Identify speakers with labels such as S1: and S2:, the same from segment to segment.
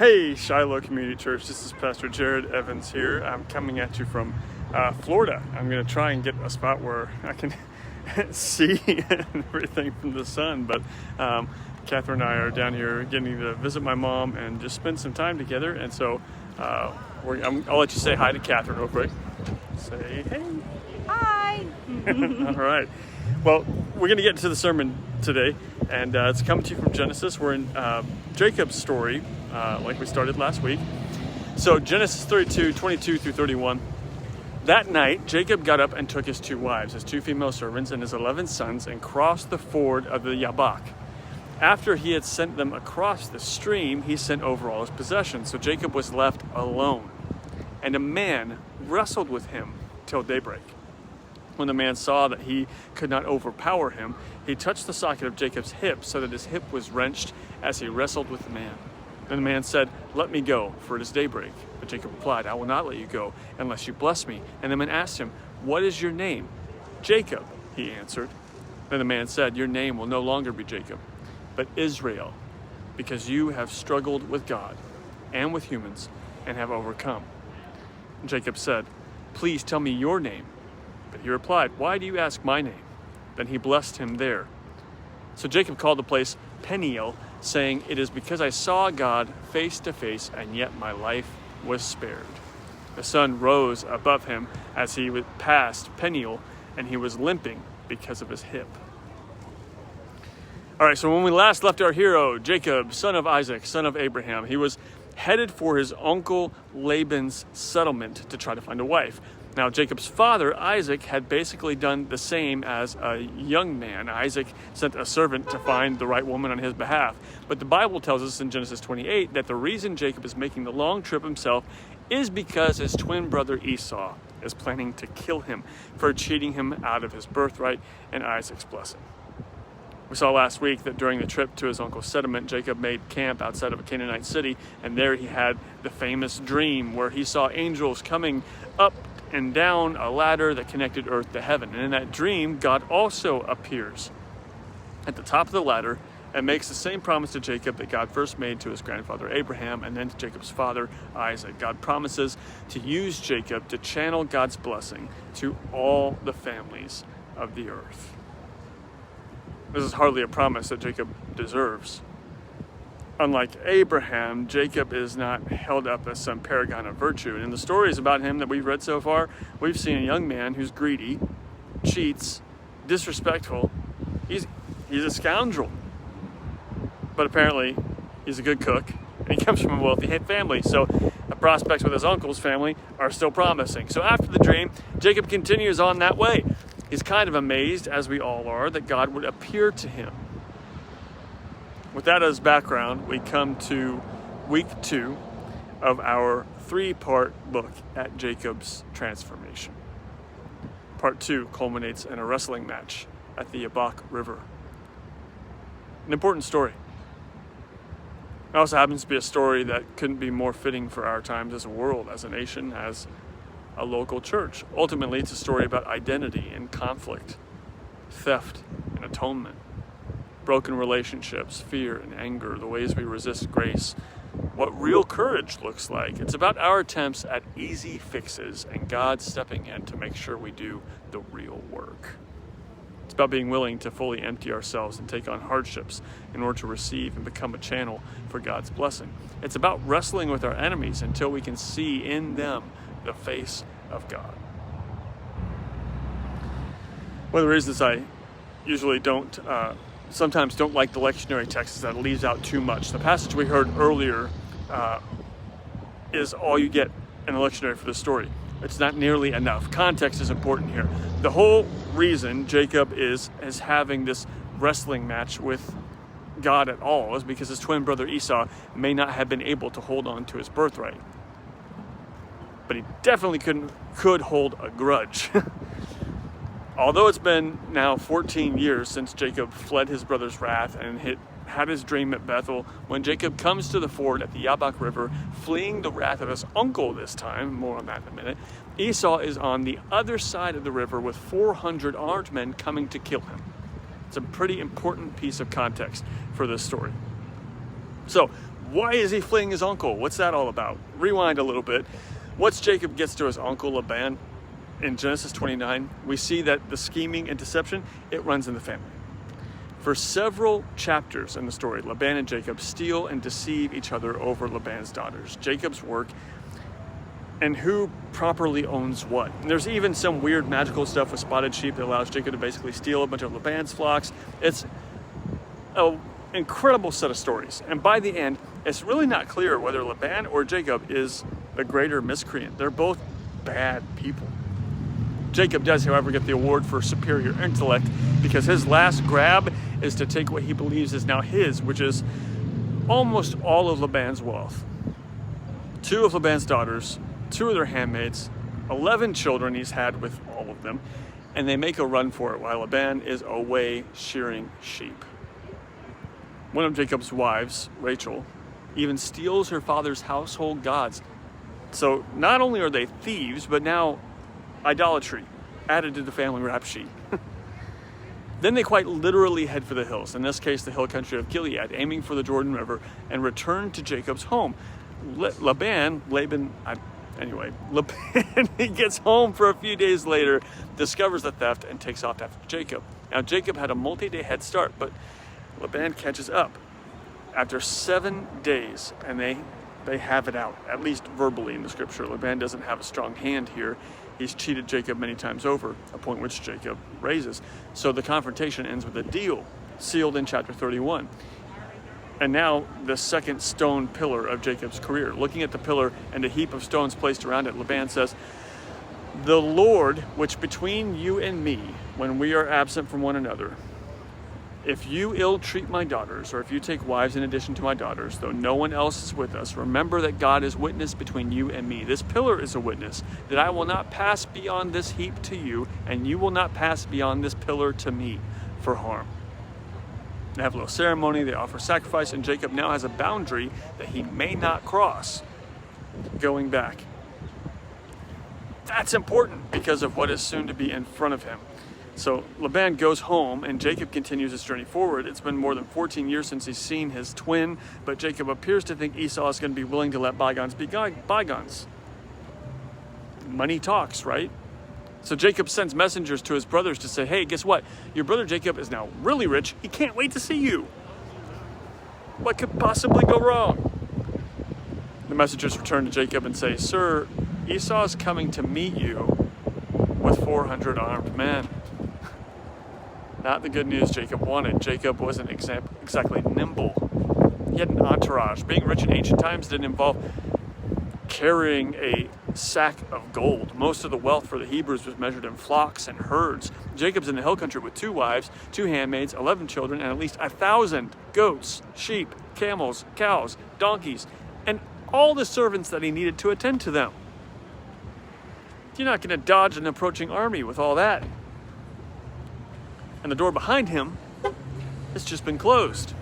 S1: Hey, Shiloh Community Church, this is Pastor Jared Evans here. I'm coming at you from Florida. I'm going to try and get a spot where I can see everything from the sun, but Catherine and I are down here getting to visit my mom and just spend some time together, and so I'll let you say hi to Catherine real quick. Say hey.
S2: Hi.
S1: All right. Well, we're going to get into the sermon today, and it's coming to you from Genesis. We're in Jacob's story, like we started last week. So Genesis 32, 22 through 31. That night, Jacob got up and took his 2 wives, his 2 female servants, and his 11 sons, and crossed the ford of the Yabak. After he had sent them across the stream, he sent over all his possessions. So Jacob was left alone, and a man wrestled with him till daybreak. When the man saw that he could not overpower him, he touched the socket of Jacob's hip so that his hip was wrenched as he wrestled with the man. Then the man said, "Let me go, for it is daybreak." But Jacob replied, "I will not let you go unless you bless me." And the man asked him, "What is your name?" "Jacob," he answered. Then the man said, "Your name will no longer be Jacob, but Israel, because you have struggled with God and with humans and have overcome." And Jacob said, "Please tell me your name." But he replied, "Why do you ask my name?" Then he blessed him there. So Jacob called the place Peniel, saying, "It is because I saw God face to face, and yet my life was spared." The sun rose above him as he passed Peniel, and he was limping because of his hip. All right, so when we last left our hero, Jacob, son of Isaac, son of Abraham, he was headed for his uncle Laban's settlement to try to find a wife. Now, Jacob's father, Isaac, had basically done the same as a young man. Isaac sent a servant to find the right woman on his behalf. But the Bible tells us in Genesis 28 that the reason Jacob is making the long trip himself is because his twin brother Esau is planning to kill him for cheating him out of his birthright and Isaac's blessing. We saw last week that during the trip to his uncle's settlement, Jacob made camp outside of a Canaanite city, and there he had the famous dream where he saw angels coming up and down a ladder that connected earth to heaven. And in that dream, God also appears at the top of the ladder and makes the same promise to Jacob that God first made to his grandfather Abraham and then to Jacob's father Isaac. God promises to use Jacob to channel God's blessing to all the families of the earth. This is hardly a promise that Jacob deserves. Unlike Abraham, Jacob is not held up as some paragon of virtue. And in the stories about him that we've read so far, we've seen a young man who's greedy, cheats, disrespectful. He's a scoundrel. But apparently, he's a good cook, and he comes from a wealthy family. So the prospects with his uncle's family are still promising. So after the dream, Jacob continues on that way. He's kind of amazed, as we all are, that God would appear to him. With that as background, we come to week 2 of our 3-part look at Jacob's transformation. Part 2 culminates in a wrestling match at the Yabak River. An important story. It also happens to be a story that couldn't be more fitting for our times as a world, as a nation, as a local church. Ultimately, it's a story about identity and conflict, theft and atonement, broken relationships, fear and anger, the ways we resist grace, what real courage looks like. It's about our attempts at easy fixes and God stepping in to make sure we do the real work. It's about being willing to fully empty ourselves and take on hardships in order to receive and become a channel for God's blessing. It's about wrestling with our enemies until we can see in them the face of God. One of the reasons I usually sometimes don't like the lectionary text is that it leaves out too much. The passage we heard earlier is all you get in the lectionary for this story. It's not nearly enough. Context is important here. The whole reason Jacob is having this wrestling match with God at all is because his twin brother Esau may not have been able to hold on to his birthright. But he definitely could hold a grudge. Although it's been now 14 years since Jacob fled his brother's wrath and had his dream at Bethel, when Jacob comes to the ford at the Yabak River, fleeing the wrath of his uncle this time, more on that in a minute, Esau is on the other side of the river with 400 armed men coming to kill him. It's a pretty important piece of context for this story. So Why is he fleeing his uncle? What's that all about? Rewind a little bit. Once Jacob gets to his uncle Laban in Genesis 29, we see that the scheming and deception, it runs in the family. For several chapters in the story, Laban and Jacob steal and deceive each other over Laban's daughters, Jacob's work, and who properly owns what. And there's even some weird magical stuff with spotted sheep that allows Jacob to basically steal a bunch of Laban's flocks. It's an incredible set of stories. And by the end, it's really not clear whether Laban or Jacob is the greater miscreant. They're both bad people. Jacob does, however, get the award for superior intellect because his last grab is to take what he believes is now his, which is almost all of Laban's wealth. 2 of Laban's daughters, 2 of their handmaids, 11 children he's had with all of them, and they make a run for it while Laban is away shearing sheep. One of Jacob's wives, Rachel, even steals her father's household gods. So not only are they thieves, but now idolatry added to the family rap sheet. Then they quite literally head for the hills, in this case the hill country of Gilead, aiming for the Jordan River, and return to Jacob's home. Laban, he gets home for a few days later, discovers the theft, and takes off after Jacob. Now Jacob had a multi-day head start, but Laban catches up after 7 days, and they have it out, at least verbally in the scripture. Laban doesn't have a strong hand here. He's cheated Jacob many times over, a point which Jacob raises. So the confrontation ends with a deal, sealed in chapter 31. And now the second stone pillar of Jacob's career. Looking at the pillar and a heap of stones placed around it, Laban says, "The Lord, which between you and me, when we are absent from one another, if you ill-treat my daughters, or if you take wives in addition to my daughters, though no one else is with us, remember that God is witness between you and me. This pillar is a witness, that I will not pass beyond this heap to you, and you will not pass beyond this pillar to me for harm." They have a little ceremony, they offer sacrifice, and Jacob now has a boundary that he may not cross going back. That's important because of what is soon to be in front of him. So Laban goes home and Jacob continues his journey forward. It's been more than 14 years since he's seen his twin, but Jacob appears to think Esau is going to be willing to let bygones be bygones. Money talks, right? So Jacob sends messengers to his brothers to say, "Hey, guess what? Your brother Jacob is now really rich. He can't wait to see you. What could possibly go wrong?" The messengers return to Jacob and say, "Sir, Esau is coming to meet you with 400 armed men." Not the good news Jacob wanted. Jacob wasn't exactly nimble. He had an entourage. Being rich in ancient times didn't involve carrying a sack of gold. Most of the wealth for the Hebrews was measured in flocks and herds. Jacob's in the hill country with 2 wives, 2 handmaids, 11 children, and at least 1,000 goats, sheep, camels, cows, donkeys, and all the servants that he needed to attend to them. You're not going to dodge an approaching army with all that. And the door behind him has just been closed.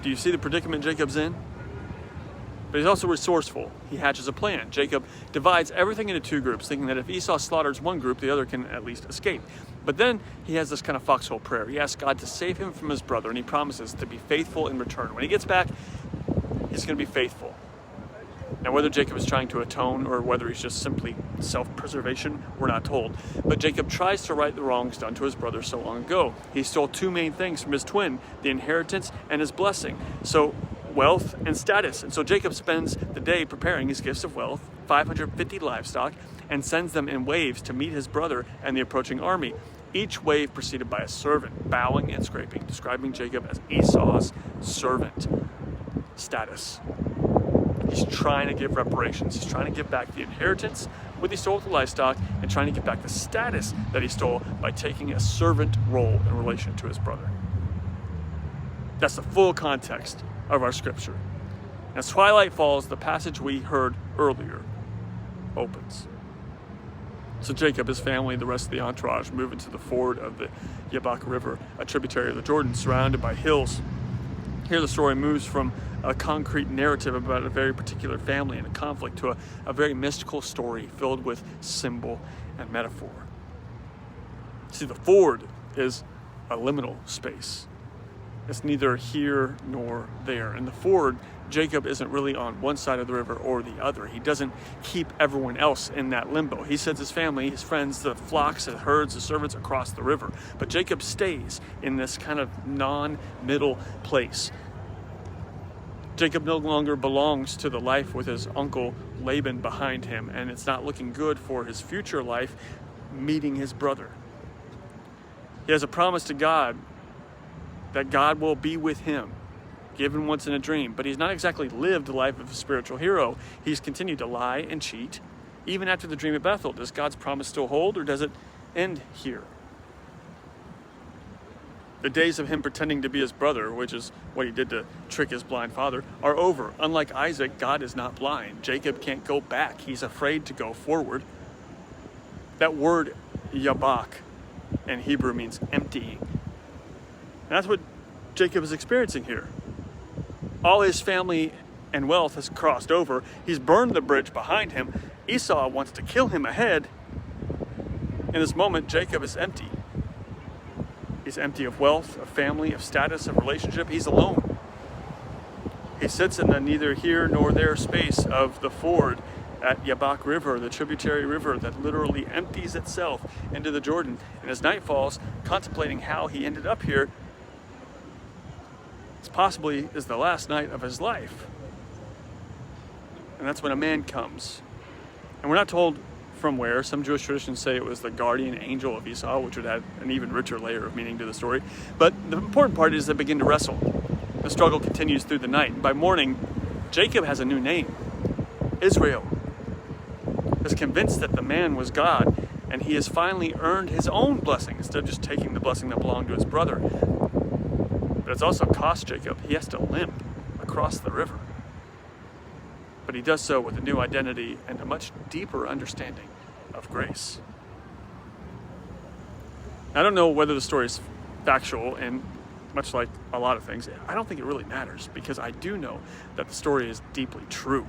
S1: Do you see the predicament Jacob's in? But he's also resourceful. He hatches a plan. Jacob divides everything into 2 groups, thinking that if Esau slaughters one group, the other can at least escape. But then he has this kind of foxhole prayer. He asks God to save him from his brother, and he promises to be faithful in return. When he gets back, he's going to be faithful. Now, whether Jacob is trying to atone or whether he's just simply self-preservation, we're not told. But Jacob tries to right the wrongs done to his brother so long ago. He stole 2 main things from his twin, the inheritance and his blessing. So wealth and status. And so Jacob spends the day preparing his gifts of wealth, 550 livestock, and sends them in waves to meet his brother and the approaching army. Each wave preceded by a servant, bowing and scraping, describing Jacob as Esau's servant status. He's trying to give reparations. He's trying to give back the inheritance with he stole the livestock and trying to get back the status that he stole by taking a servant role in relation to his brother. That's the full context of our scripture. As twilight falls, the passage we heard earlier opens. So Jacob, his family, the rest of the entourage move into the ford of the Jabbok River, a tributary of the Jordan, surrounded by hills. Here the story moves from a concrete narrative about a very particular family and a conflict to a very mystical story filled with symbol and metaphor. See, the ford is a liminal space. It's neither here nor there. In the ford, Jacob isn't really on one side of the river or the other. He doesn't keep everyone else in that limbo. He sends his family, his friends, the flocks, the herds, the servants across the river. But Jacob stays in this kind of non-middle place. Jacob no longer belongs to the life with his uncle Laban behind him, and it's not looking good for his future life meeting his brother. He has a promise to God that God will be with him, given once in a dream, but he's not exactly lived the life of a spiritual hero. He's continued to lie and cheat, even after the dream at Bethel. Does God's promise still hold, or does it end here? The days of him pretending to be his brother, which is what he did to trick his blind father, are over. Unlike Isaac, God is not blind. Jacob can't go back. He's afraid to go forward. That word, yabak, in Hebrew means emptying. And that's what Jacob is experiencing here. All his family and wealth has crossed over. He's burned the bridge behind him. Esau wants to kill him ahead. In this moment, Jacob is empty. He's empty of wealth, of family, of status, of relationship. He's alone. He sits in the neither here nor there space of the ford at Yabak River, the tributary river that literally empties itself into the Jordan. And as night falls, contemplating how he ended up here, this possibly is the last night of his life. And that's when a man comes. And we're not told from where. Some Jewish traditions say it was the guardian angel of Esau, which would add an even richer layer of meaning to the story. But the important part is they begin to wrestle. The struggle continues through the night. And by morning, Jacob has a new name. Israel is convinced that the man was God, and he has finally earned his own blessing instead of just taking the blessing that belonged to his brother. But it's also cost Jacob. He has to limp across the river. But he does so with a new identity and a much deeper understanding of grace. I don't know whether the story is factual, and much like a lot of things, I don't think it really matters, because I do know that the story is deeply true.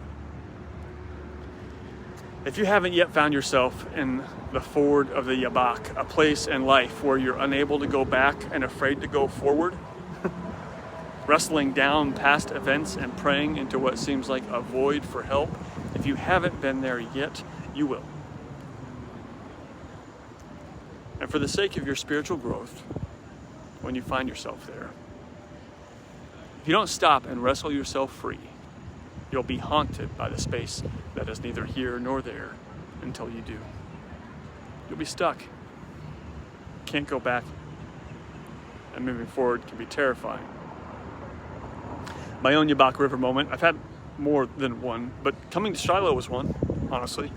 S1: If you haven't yet found yourself in the ford of the Yabak, a place in life where you're unable to go back and afraid to go forward, wrestling down past events and praying into what seems like a void for help, if you haven't been there yet, you will. And for the sake of your spiritual growth, when you find yourself there, if you don't stop and wrestle yourself free, you'll be haunted by the space that is neither here nor there until you do. You'll be stuck. Can't go back. And moving forward can be terrifying. My own Yabak River moment, I've had more than one, but coming to Shiloh was one, honestly.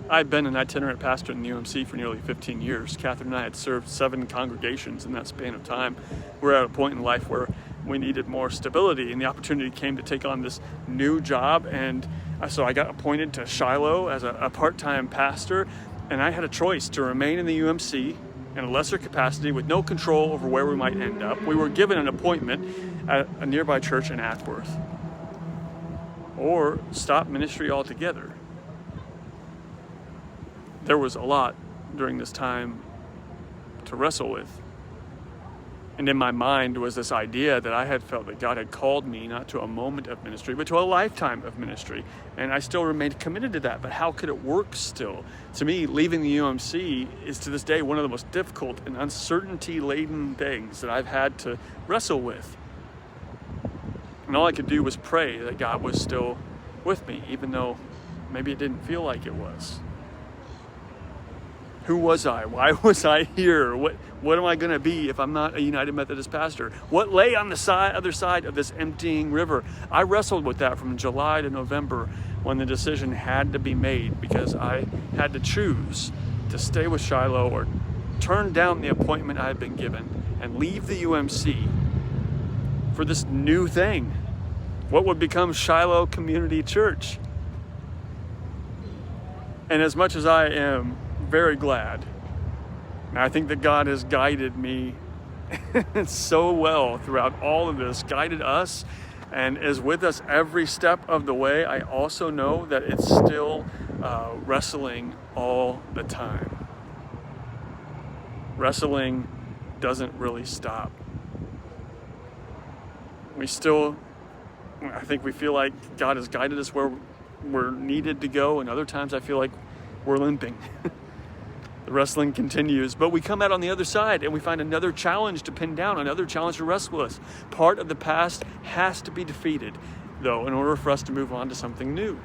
S1: I've been an itinerant pastor in the UMC for nearly 15 years. Catherine and I had served 7 congregations in that span of time. We're at a point in life where we needed more stability, and the opportunity came to take on this new job, and so I got appointed to Shiloh as a part-time pastor, and I had a choice to remain in the UMC in a lesser capacity with no control over where we might end up. We were given an appointment at a nearby church in Ackworth, or stop ministry altogether. There was a lot during this time to wrestle with. And in my mind was this idea that I had felt that God had called me not to a moment of ministry, but to a lifetime of ministry. And I still remained committed to that, but how could it work still? To me, leaving the UMC is to this day one of the most difficult and uncertainty-laden things that I've had to wrestle with. And all I could do was pray that God was still with me, even though maybe it didn't feel like it was. Who was I? Why was I here? What am I going to be if I'm not a United Methodist pastor? What lay on the other side of this emptying river? I wrestled with that from July to November when the decision had to be made, because I had to choose to stay with Shiloh or turn down the appointment I had been given and leave the UMC for this new thing, what would become Shiloh Community Church. And as much as I am very glad, and I think that God has guided me so well throughout all of this, guided us, and is with us every step of the way, I also know that it's still wrestling all the time. Wrestling doesn't really stop. I think we feel like God has guided us where we're needed to go, and other times I feel like we're limping. The wrestling continues, but we come out on the other side and we find another challenge to pin down, another challenge to wrestle with. Part of the past has to be defeated, though, in order for us to move on to something new.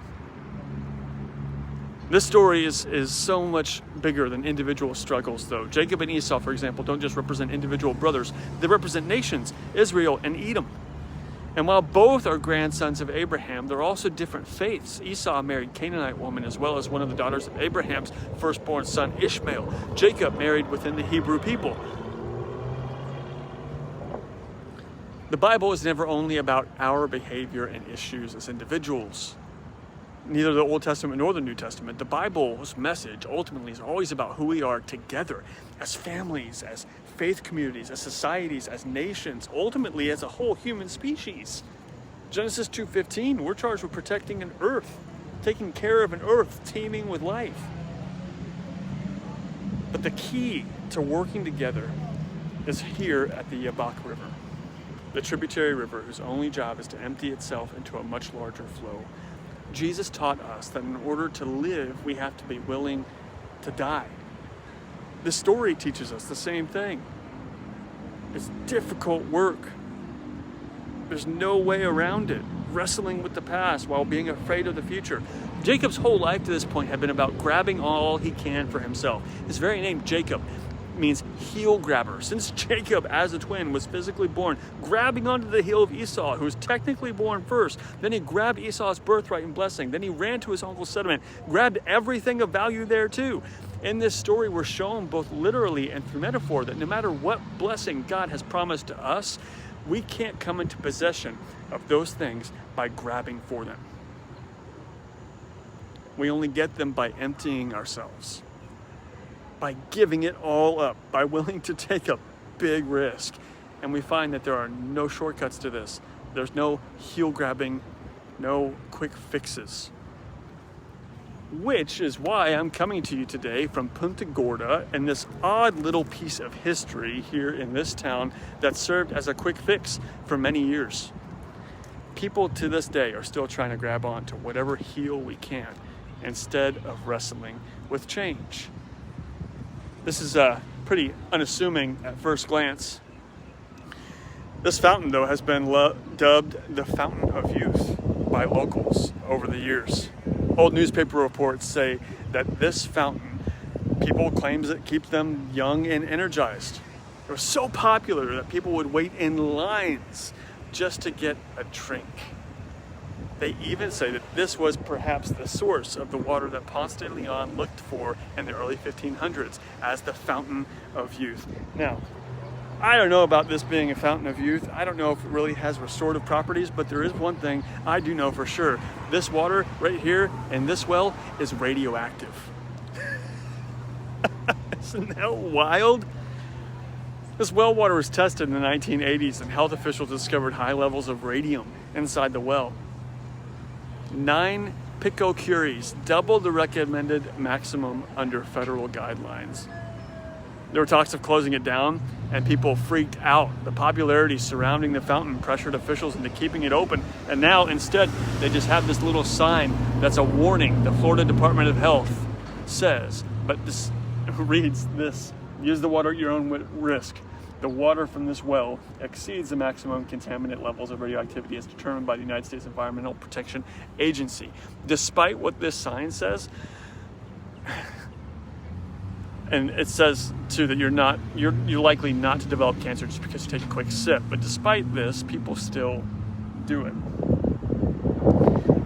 S1: This story is so much bigger than individual struggles, though. Jacob and Esau, for example, don't just represent individual brothers. They represent nations, Israel and Edom. And while both are grandsons of Abraham, they're also different faiths. Esau married Canaanite woman as well as one of the daughters of Abraham's firstborn son, Ishmael. Jacob married within the Hebrew people. The Bible is never only about our behavior and issues as individuals. Neither the Old Testament nor the New Testament. The Bible's message ultimately is always about who we are together as families, as faith communities, as societies, as nations, ultimately as a whole human species. Genesis 2:15, we're charged with protecting an earth, taking care of an earth teeming with life. But the key to working together is here at the Yabak River, the tributary river whose only job is to empty itself into a much larger flow. Jesus taught us that in order to live, we have to be willing to die. The story teaches us the same thing. It's difficult work. There's no way around it. Wrestling with the past while being afraid of the future. Jacob's whole life to this point had been about grabbing all he can for himself. His very name, Jacob, means heel grabber. Since Jacob, as a twin, was physically born, grabbing onto the heel of Esau, who was technically born first. Then he grabbed Esau's birthright and blessing. Then he ran to his uncle's settlement, grabbed everything of value there too. In this story, we're shown both literally and through metaphor that no matter what blessing God has promised to us, we can't come into possession of those things by grabbing for them. We only get them by emptying ourselves, by giving it all up, by willing to take a big risk. And we find that there are no shortcuts to this. There's no heel grabbing, no quick fixes. Which is why I'm coming to you today from Punta Gorda and this odd little piece of history here in this town that served as a quick fix for many years. People to this day are still trying to grab on to whatever heel we can instead of wrestling with change. This is pretty unassuming at first glance. This fountain, though, has been dubbed the Fountain of Youth by locals over the years. Old newspaper reports say that this fountain, people claims it keeps them young and energized. It was so popular that people would wait in lines just to get a drink. They even say that this was perhaps the source of the water that Ponce de Leon looked for in the early 1500s as the Fountain of Youth. Now, I don't know about this being a fountain of youth. I don't know if it really has restorative properties, but there is one thing I do know for sure. This water right here in this well is radioactive. Isn't that wild? This well water was tested in the 1980s and health officials discovered high levels of radium inside the well. 9 picocuries, double the recommended maximum under federal guidelines. There were talks of closing it down, and people freaked out. The popularity surrounding the fountain pressured officials into keeping it open, and now instead they just have this little sign that's a warning. The Florida Department of Health says, but this reads this: use the water at your own risk. The water from this well exceeds the maximum contaminant levels of radioactivity as determined by the United States Environmental Protection Agency. Despite what this sign says, and it says too that you're likely not to develop cancer just because you take a quick sip. But despite this, people still do it.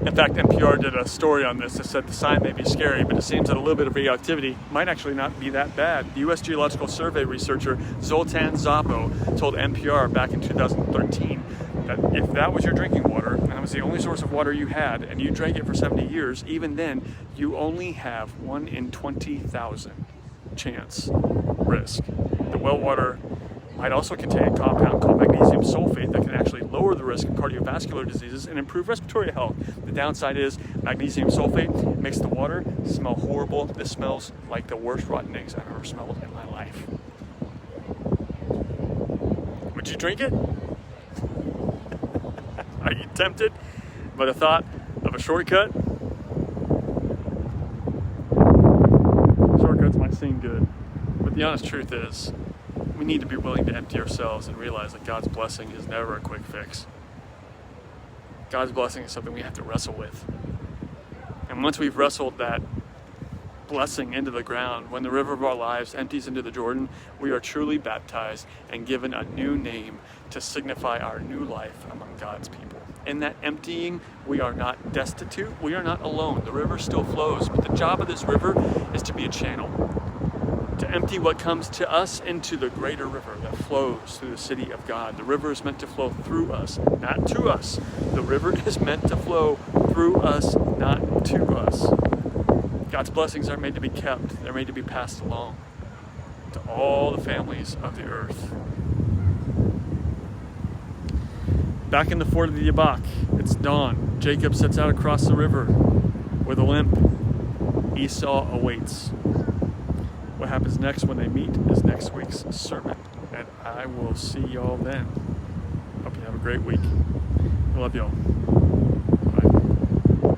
S1: In fact, NPR did a story on this that said the sign may be scary, but it seems that a little bit of radioactivity might actually not be that bad. The U.S. Geological Survey researcher Zoltan Szabo told NPR back in 2013 that if that was your drinking water, and that was the only source of water you had, and you drank it for 70 years, even then, you only have 1 in 20,000 chance risk. The well water might also contain a compound called magnesium sulfate that can actually lower the risk of cardiovascular diseases and improve respiratory health. The downside is magnesium sulfate makes the water smell horrible. This smells like the worst rotten eggs I've ever smelled in my life. Would you drink it? might get tempted by the thought of a shortcut. Shortcuts might seem good, but the honest truth is, we need to be willing to empty ourselves and realize that God's blessing is never a quick fix. God's blessing is something we have to wrestle with. And once we've wrestled that blessing into the ground, when the river of our lives empties into the Jordan, we are truly baptized and given a new name to signify our new life among God's people. In that emptying, we are not destitute, we are not alone. The river still flows, but the job of this river is to be a channel, to empty what comes to us into the greater river that flows through the city of God. The river is meant to flow through us, not to us. The river is meant to flow through us, not to us. God's blessings aren't made to be kept, they're made to be passed along to all the families of the earth. Back in the fort of the Yabak, it's dawn. Jacob sets out across the river with a limp. Esau awaits. What happens next when they meet is next week's sermon, and I will see y'all then. Hope you have a great week. I love y'all.